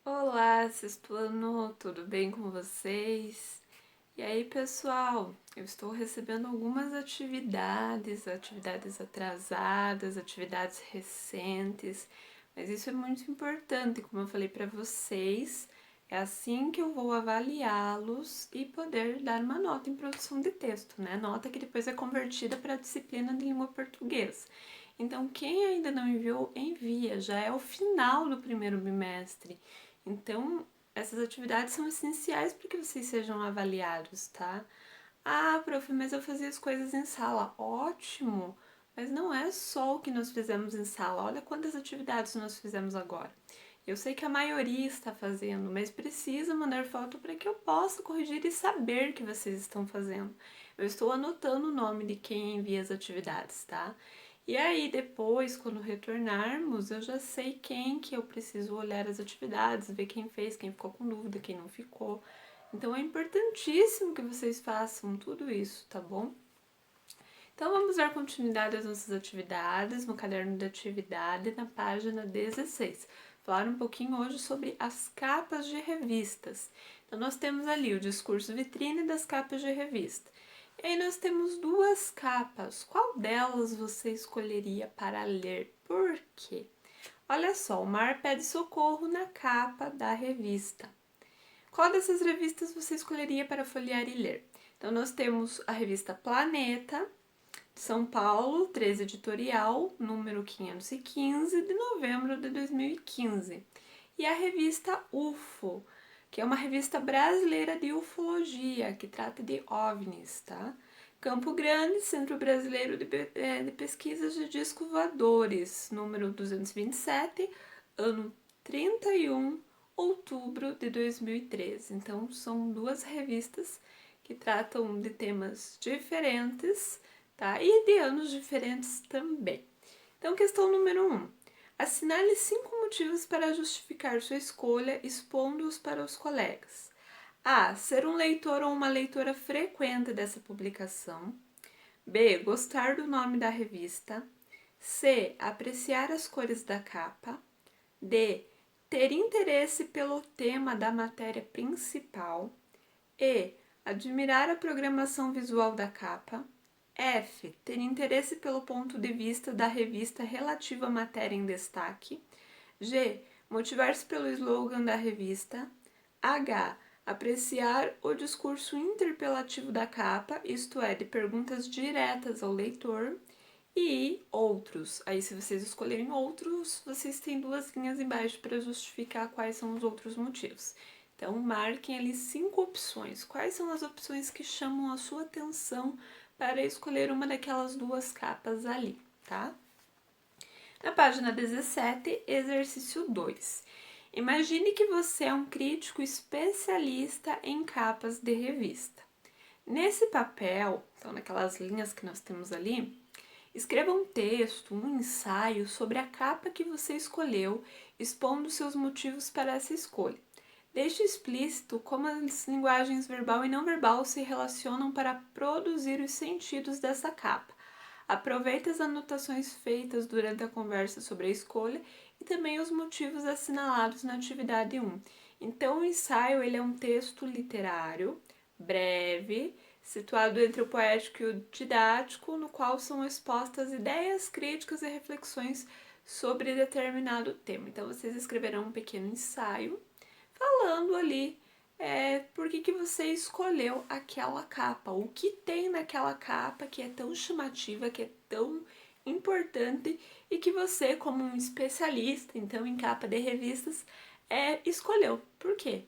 Olá, sexto ano, tudo bem com vocês? E aí, pessoal, eu estou recebendo algumas atividades atrasadas, atividades recentes, mas isso é muito importante, como eu falei para vocês, é assim que eu vou avaliá-los e poder dar uma nota em produção de texto, né? Nota que depois é convertida para a disciplina de língua portuguesa. Então, quem ainda não enviou, envia, já é o final do primeiro bimestre. Então, essas atividades são essenciais para que vocês sejam avaliados, tá? Ah, prof, mas eu fazia as coisas em sala. Ótimo! Mas não é só o que nós fizemos em sala. Olha quantas atividades nós fizemos agora. Eu sei que a maioria está fazendo, mas precisa mandar foto para que eu possa corrigir e saber que vocês estão fazendo. Eu estou anotando o nome de quem envia as atividades, tá? E aí, depois, quando retornarmos, eu já sei quem que eu preciso olhar as atividades, ver quem fez, quem ficou com dúvida, quem não ficou. Então, é importantíssimo que vocês façam tudo isso, tá bom? Então, vamos dar continuidade às nossas atividades no caderno de atividade, na página 16. Falar um pouquinho hoje sobre as capas de revistas. Então, nós temos ali o discurso vitrine das capas de revista. E aí nós temos duas capas. Qual delas você escolheria para ler? Por quê? Olha só, o Mar pede socorro na capa da revista. Qual dessas revistas você escolheria para folhear e ler? Então, nós temos a revista Planeta, de São Paulo, 13 editorial, número 515, de novembro de 2015. E a revista UFO, que é uma revista brasileira de ufologia, que trata de OVNIs, tá? Campo Grande, Centro Brasileiro de Pesquisas de Discos Voadores, número 227, ano 31, outubro de 2013. Então, são duas revistas que tratam de temas diferentes, tá? E de anos diferentes também. Então, questão número 1. Assinale 5 motivos para justificar sua escolha, expondo-os para os colegas. A. Ser um leitor ou uma leitora frequente dessa publicação. B. Gostar do nome da revista. C. Apreciar as cores da capa. D. Ter interesse pelo tema da matéria principal. E. Admirar a programação visual da capa. F. Ter interesse pelo ponto de vista da revista relativo à matéria em destaque. G. Motivar-se pelo slogan da revista. H. Apreciar o discurso interpelativo da capa, isto é, de perguntas diretas ao leitor. E outros. Aí, se vocês escolherem outros, vocês têm duas linhas embaixo para justificar quais são os outros motivos. Então, marquem ali 5 opções. Quais são as opções que chamam a sua atenção para escolher uma daquelas duas capas ali, tá? Na página 17, exercício 2. Imagine que você é um crítico especialista em capas de revista. Nesse papel, então naquelas linhas que nós temos ali, escreva um texto, um ensaio sobre a capa que você escolheu, expondo seus motivos para essa escolha. Deixe explícito como as linguagens verbal e não verbal se relacionam para produzir os sentidos dessa capa. Aproveite as anotações feitas durante a conversa sobre a escolha e também os motivos assinalados na atividade 1. Então, o ensaio ele é um texto literário, breve, situado entre o poético e o didático, no qual são expostas ideias, críticas e reflexões sobre determinado tema. Então, vocês escreverão um pequeno ensaio falando ali por que você escolheu aquela capa, o que tem naquela capa que é tão chamativa, que é tão importante e que você, como um especialista então em capa de revistas, escolheu. Por quê?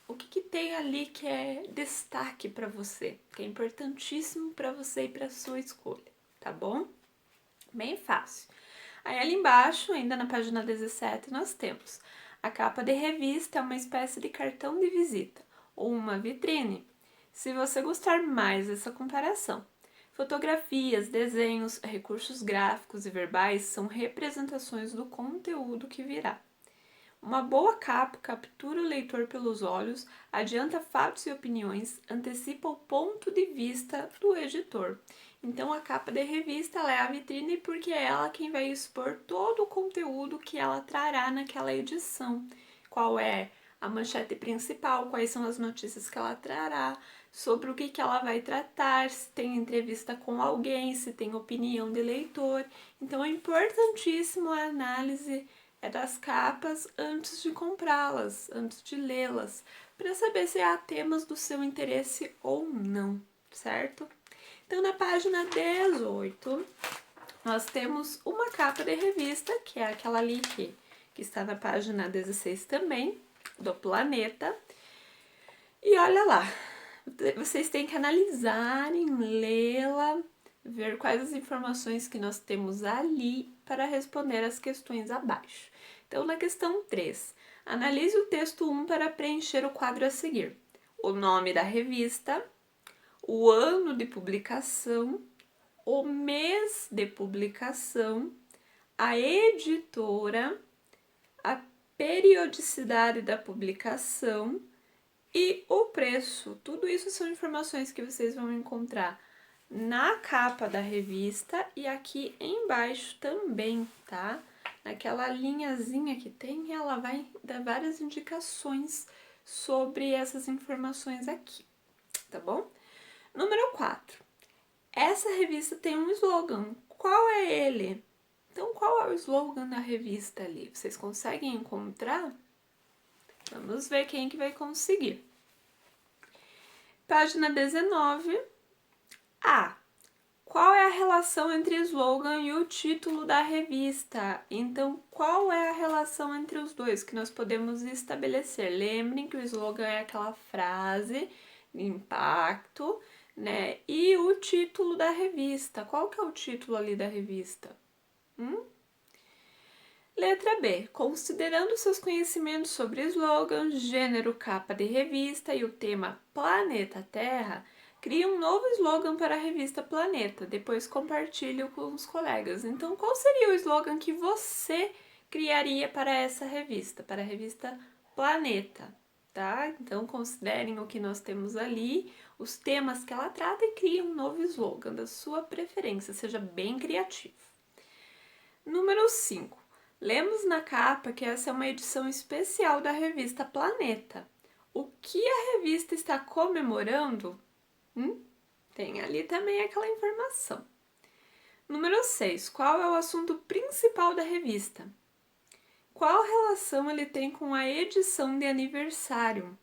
O que tem ali que é destaque para você, que é importantíssimo para você e para sua escolha, tá bom? Bem fácil. Aí ali embaixo, ainda na página 17, nós temos a capa de revista, é uma espécie de cartão de visita ou uma vitrine. Se você gostar mais dessa comparação, fotografias, desenhos, recursos gráficos e verbais são representações do conteúdo que virá. Uma boa capa captura o leitor pelos olhos, adianta fatos e opiniões, antecipa o ponto de vista do editor. Então, a capa de revista ela é a vitrine porque é ela quem vai expor todo o conteúdo que ela trará naquela edição. Qual é a manchete principal, quais são as notícias que ela trará, sobre o que ela vai tratar, se tem entrevista com alguém, se tem opinião de leitor. Então é importantíssimo a análise das capas antes de comprá-las, antes de lê-las, para saber se há temas do seu interesse ou não, certo? Então na página 18, nós temos uma capa de revista, que é aquela ali que está na página 16 também, do Planeta. E olha lá, vocês têm que analisar, lê-la, ver quais as informações que nós temos ali para responder as questões abaixo. Então, na questão 3, analise o texto 1 para preencher o quadro a seguir. O nome da revista, o ano de publicação, o mês de publicação, a editora, a periodicidade da publicação e o preço. Tudo isso são informações que vocês vão encontrar na capa da revista e aqui embaixo também, tá? Naquela linhazinha que tem, ela vai dar várias indicações sobre essas informações aqui, tá bom? Número 4. Essa revista tem um slogan. Qual é ele? Então, qual é o slogan da revista ali? Vocês conseguem encontrar? Vamos ver quem que vai conseguir. Página 19. A. Qual é a relação entre o slogan e o título da revista? Então, qual é a relação entre os dois que nós podemos estabelecer? Lembrem que o slogan é aquela frase de impacto, né? E o título da revista. Qual que é o título ali da revista? Letra B. Considerando seus conhecimentos sobre slogan, gênero, capa de revista e o tema Planeta Terra, crie um novo slogan para a revista Planeta, depois compartilhe com os colegas. Então, qual seria o slogan que você criaria para essa revista, para a revista Planeta, tá? Então, considerem o que nós temos ali, os temas que ela trata e crie um novo slogan da sua preferência, seja bem criativo. Número 5. Lemos na capa que essa é uma edição especial da revista Planeta. O que a revista está comemorando? Tem ali também aquela informação. Número 6. Qual é o assunto principal da revista? Qual relação ele tem com a edição de aniversário?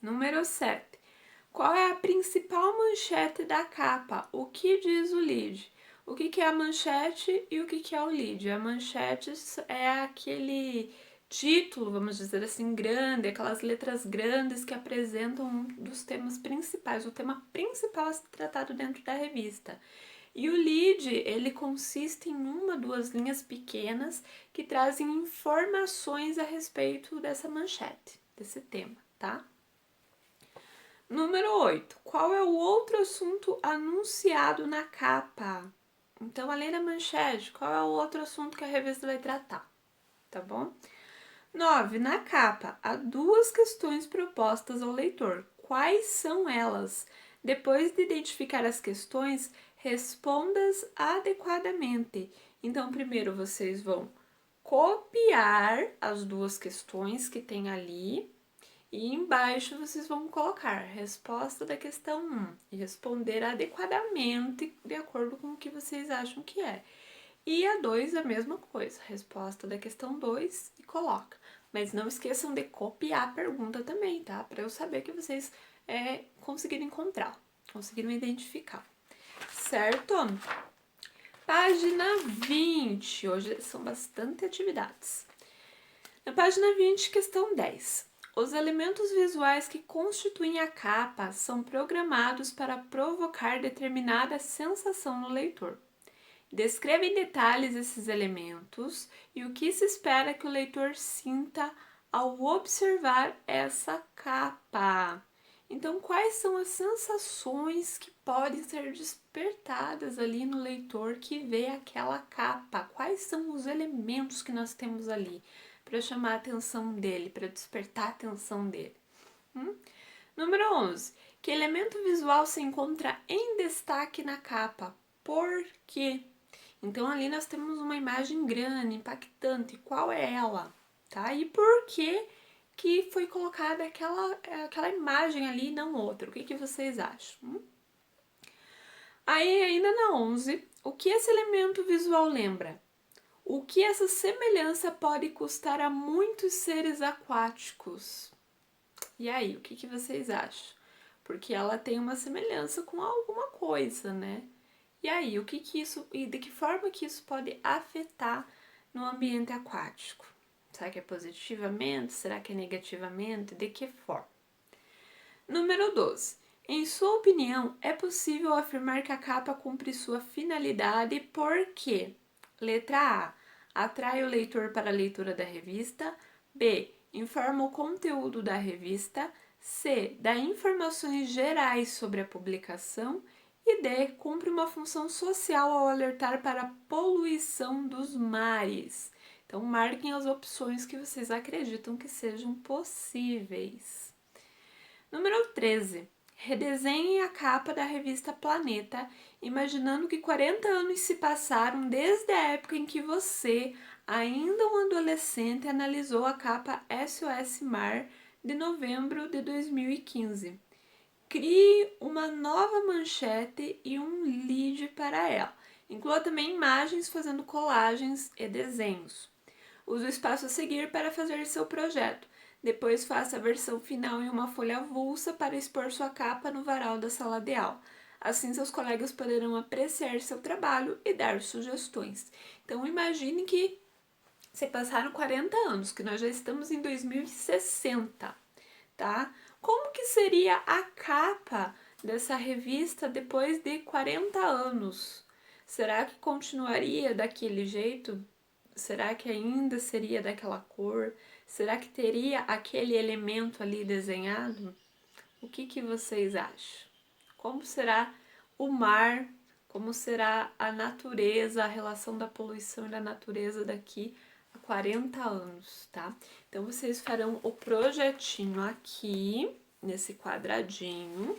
Número 7. Qual é a principal manchete da capa? O que diz o lead? O que é a manchete e o que é o lead? A manchete é aquele título, vamos dizer assim, grande, aquelas letras grandes que apresentam um dos temas principais, o tema principal a ser tratado dentro da revista. E o lead, ele consiste em uma, duas linhas pequenas que trazem informações a respeito dessa manchete, desse tema, tá? Número 8. Qual é o outro assunto anunciado na capa? Então, além da manchete, qual é o outro assunto que a revista vai tratar? Tá bom? 9. Na capa, há duas questões propostas ao leitor. Quais são elas? Depois de identificar as questões, responda-as adequadamente. Então, primeiro vocês vão copiar as duas questões que tem ali e embaixo vocês vão colocar resposta da questão 1 e responder adequadamente de acordo com o que vocês acham que é. E a 2 a mesma coisa, resposta da questão 2 e coloca. Mas não esqueçam de copiar a pergunta também, tá? Para eu saber que vocês conseguiram encontrar, conseguiram identificar. Certo? Página 20. Hoje são bastante atividades. Na página 20, questão 10. Os elementos visuais que constituem a capa são programados para provocar determinada sensação no leitor. Descreva em detalhes esses elementos e o que se espera que o leitor sinta ao observar essa capa. Então, quais são as sensações que podem ser despertadas ali no leitor que vê aquela capa? Quais são os elementos que nós temos ali para chamar a atenção dele, para despertar a atenção dele? Número 11. Que elemento visual se encontra em destaque na capa? Por quê? Então, ali nós temos uma imagem grande, impactante. Qual é ela? Tá? E por que que foi colocada aquela imagem ali e não outra. O que vocês acham? Aí, ainda na 11, o que esse elemento visual lembra? O que essa semelhança pode custar a muitos seres aquáticos? E aí, o que vocês acham? Porque ela tem uma semelhança com alguma coisa, né? E aí, e de que forma que isso pode afetar no ambiente aquático? Será que é positivamente? Será que é negativamente? De que forma? Número 12. Em sua opinião, é possível afirmar que a capa cumpre sua finalidade porque: letra A, atrai o leitor para a leitura da revista; B, informa o conteúdo da revista; C, dá informações gerais sobre a publicação; e D, cumpre uma função social ao alertar para a poluição dos mares. Então, marquem as opções que vocês acreditam que sejam possíveis. Número 13. Redesenhe a capa da revista Planeta, imaginando que 40 anos se passaram desde a época em que você, ainda um adolescente, analisou a capa SOS Mar de novembro de 2015. Crie uma nova manchete e um lead para ela. Inclua também imagens fazendo colagens e desenhos. Use o espaço a seguir para fazer seu projeto. Depois faça a versão final em uma folha avulsa para expor sua capa no varal da sala de aula. Assim, seus colegas poderão apreciar seu trabalho e dar sugestões. Então, imagine que se passaram 40 anos, que nós já estamos em 2060, tá? Como que seria a capa dessa revista depois de 40 anos? Será que continuaria daquele jeito? Será que ainda seria daquela cor? Será que teria aquele elemento ali desenhado? O que vocês acham? Como será o mar? Como será a natureza, a relação da poluição e da natureza daqui a 40 anos, tá? Então, vocês farão o projetinho aqui, nesse quadradinho.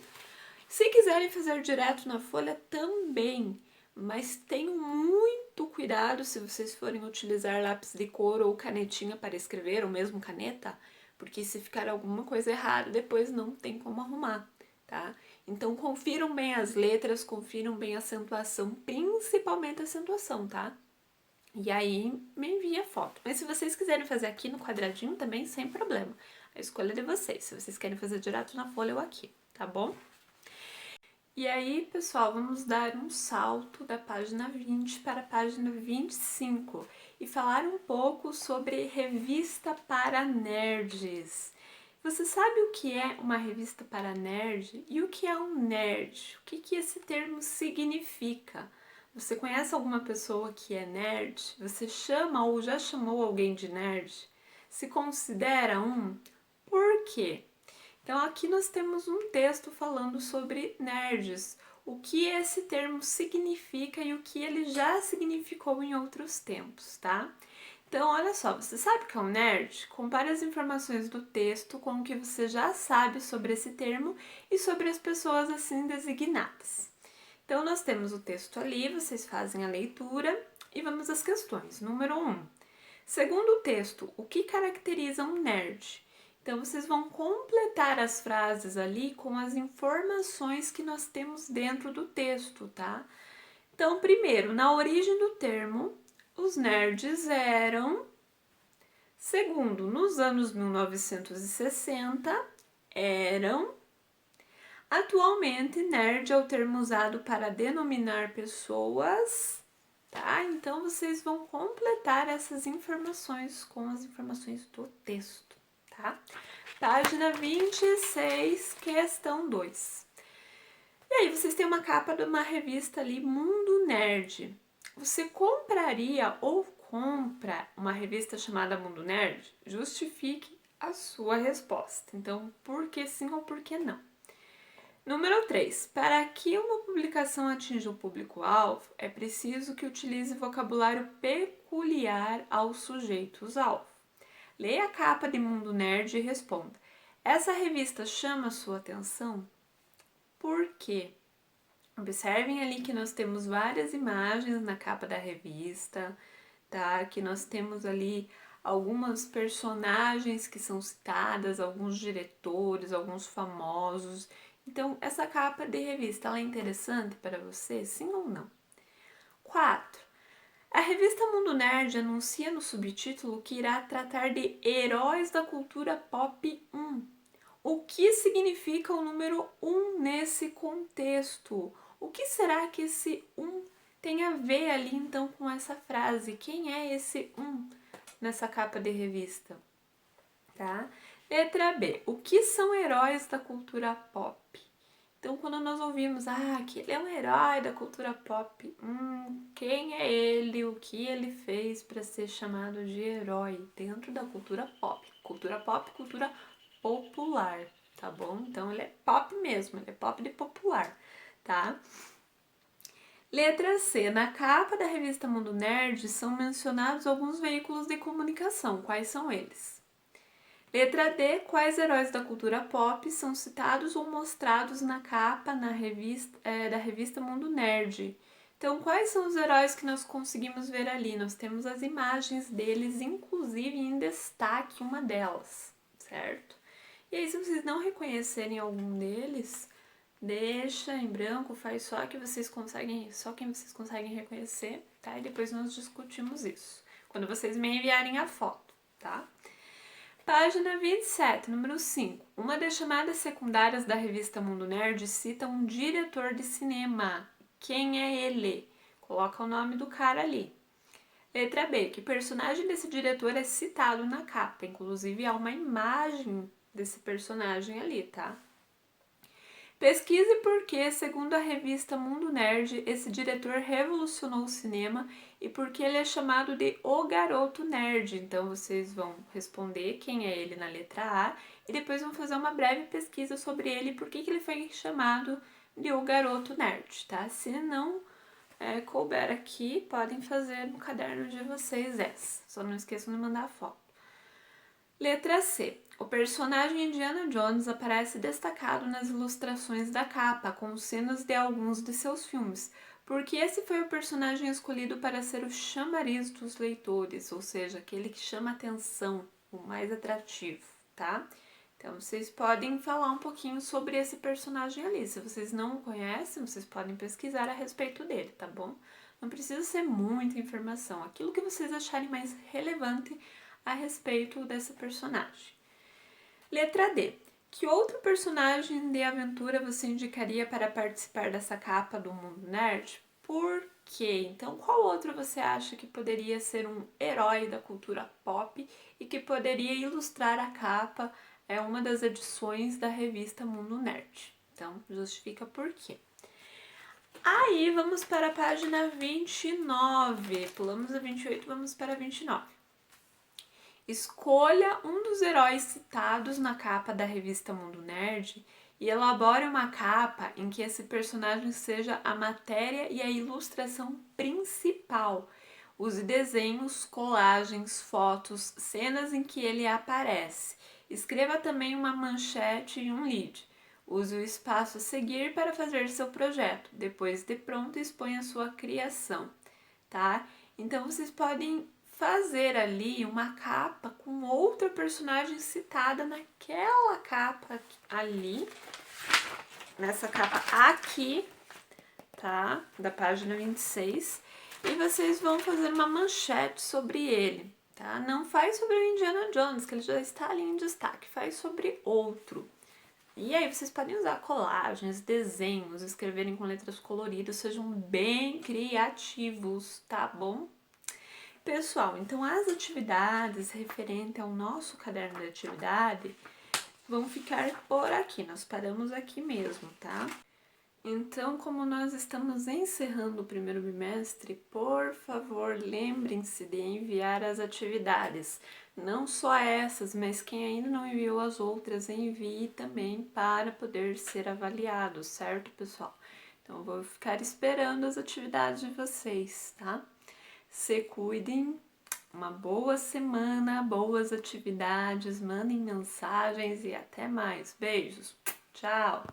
Se quiserem fazer direto na folha, também. Mas tenham muito cuidado se vocês forem utilizar lápis de cor ou canetinha para escrever, ou mesmo caneta, porque se ficar alguma coisa errada, depois não tem como arrumar, tá? Então, confiram bem as letras, confiram bem a acentuação, principalmente a acentuação, tá? E aí, me envia foto. Mas se vocês quiserem fazer aqui no quadradinho também, sem problema. A escolha é de vocês, se vocês querem fazer direto na folha ou aqui, tá bom? E aí, pessoal, vamos dar um salto da página 20 para a página 25 e falar um pouco sobre revista para nerds. Você sabe o que é uma revista para nerd e o que é um nerd? O que esse termo significa? Você conhece alguma pessoa que é nerd? Você chama ou já chamou alguém de nerd? Se considera um? Por quê? Então, aqui nós temos um texto falando sobre nerds, o que esse termo significa e o que ele já significou em outros tempos, tá? Então, olha só, você sabe o que é um nerd? Compare as informações do texto com o que você já sabe sobre esse termo e sobre as pessoas assim designadas. Então, nós temos o texto ali, vocês fazem a leitura e vamos às questões. Número 1. Segundo o texto, o que caracteriza um nerd? Então, vocês vão completar as frases ali com as informações que nós temos dentro do texto, tá? Então, primeiro, na origem do termo, os nerds eram. Segundo, nos anos 1960, eram. Atualmente, nerd é o termo usado para denominar pessoas, tá? Então, vocês vão completar essas informações com as informações do texto, tá? Página 26, questão 2. E aí, vocês têm uma capa de uma revista ali, Mundo Nerd. Você compraria ou compra uma revista chamada Mundo Nerd? Justifique a sua resposta. Então, por que sim ou por que não? Número 3. Para que uma publicação atinja o público-alvo, é preciso que utilize vocabulário peculiar aos sujeitos-alvo. Leia a capa de Mundo Nerd e responda: essa revista chama sua atenção? Por quê? Observem ali que nós temos várias imagens na capa da revista, tá? Que nós temos ali algumas personagens que são citadas, alguns diretores, alguns famosos. Então, essa capa de revista, ela é interessante para você, sim ou não? 4. A revista Mundo Nerd anuncia no subtítulo que irá tratar de heróis da cultura pop 1. O que significa o número 1 nesse contexto? O que será que esse 1 tem a ver ali então com essa frase? Quem é esse 1 nessa capa de revista? Tá? Letra B. O que são heróis da cultura pop? Então, quando nós ouvimos, que ele é um herói da cultura pop, quem é ele? O que ele fez para ser chamado de herói dentro da cultura pop? Cultura pop, cultura popular, tá bom? Então, ele é pop mesmo, ele é pop de popular, tá? Letra C. Na capa da revista Mundo Nerd são mencionados alguns veículos de comunicação. Quais são eles? Letra D. Quais heróis da cultura pop são citados ou mostrados na capa da revista Mundo Nerd? Então, quais são os heróis que nós conseguimos ver ali? Nós temos as imagens deles, inclusive em destaque uma delas, certo? E aí, se vocês não reconhecerem algum deles, deixa em branco, faz só quem vocês conseguem reconhecer, tá? E depois nós discutimos isso, quando vocês me enviarem a foto, tá? Página 27, número 5. Uma das chamadas secundárias da revista Mundo Nerd cita um diretor de cinema. Quem é ele? Coloca o nome do cara ali. Letra B. Que personagem desse diretor é citado na capa? Inclusive, há uma imagem desse personagem ali, tá? Pesquise por que, segundo a revista Mundo Nerd, esse diretor revolucionou o cinema e por que ele é chamado de O Garoto Nerd. Então vocês vão responder quem é ele na letra A e depois vão fazer uma breve pesquisa sobre ele e por que ele foi chamado de O Garoto Nerd, tá? Se não couber aqui, podem fazer no caderno de vocês essa. Só não esqueçam de mandar a foto. Letra C. O personagem Indiana Jones aparece destacado nas ilustrações da capa, com cenas de alguns de seus filmes, porque esse foi o personagem escolhido para ser o chamariz dos leitores, ou seja, aquele que chama atenção, o mais atrativo, tá? Então, vocês podem falar um pouquinho sobre esse personagem ali. Se vocês não o conhecem, vocês podem pesquisar a respeito dele, tá bom? Não precisa ser muita informação, aquilo que vocês acharem mais relevante a respeito dessa personagem. Letra D. Que outro personagem de aventura você indicaria para participar dessa capa do Mundo Nerd? Por quê? Então, qual outro você acha que poderia ser um herói da cultura pop e que poderia ilustrar a capa, uma das edições da revista Mundo Nerd? Então, justifica por quê. Aí, vamos para a página 29. Pulamos a 28, vamos para a 29. Escolha um dos heróis citados na capa da revista Mundo Nerd e elabore uma capa em que esse personagem seja a matéria e a ilustração principal. Use desenhos, colagens, fotos, cenas em que ele aparece. Escreva também uma manchete e um lead. Use o espaço a seguir para fazer seu projeto. Depois de pronto, exponha sua criação, tá? Então, vocês podem fazer ali uma capa com outra personagem citada naquela capa ali, nessa capa aqui, tá? Da página 26. E vocês vão fazer uma manchete sobre ele, tá? Não faz sobre o Indiana Jones, que ele já está ali em destaque, faz sobre outro. E aí vocês podem usar colagens, desenhos, escreverem com letras coloridas, sejam bem criativos, tá bom? Pessoal, então as atividades referentes ao nosso caderno de atividade vão ficar por aqui, nós paramos aqui mesmo, tá? Então, como nós estamos encerrando o primeiro bimestre, por favor, lembrem-se de enviar as atividades. Não só essas, mas quem ainda não enviou as outras, envie também para poder ser avaliado, certo, pessoal? Então, eu vou ficar esperando as atividades de vocês, tá? Se cuidem, uma boa semana, boas atividades, mandem mensagens e até mais. Beijos, tchau!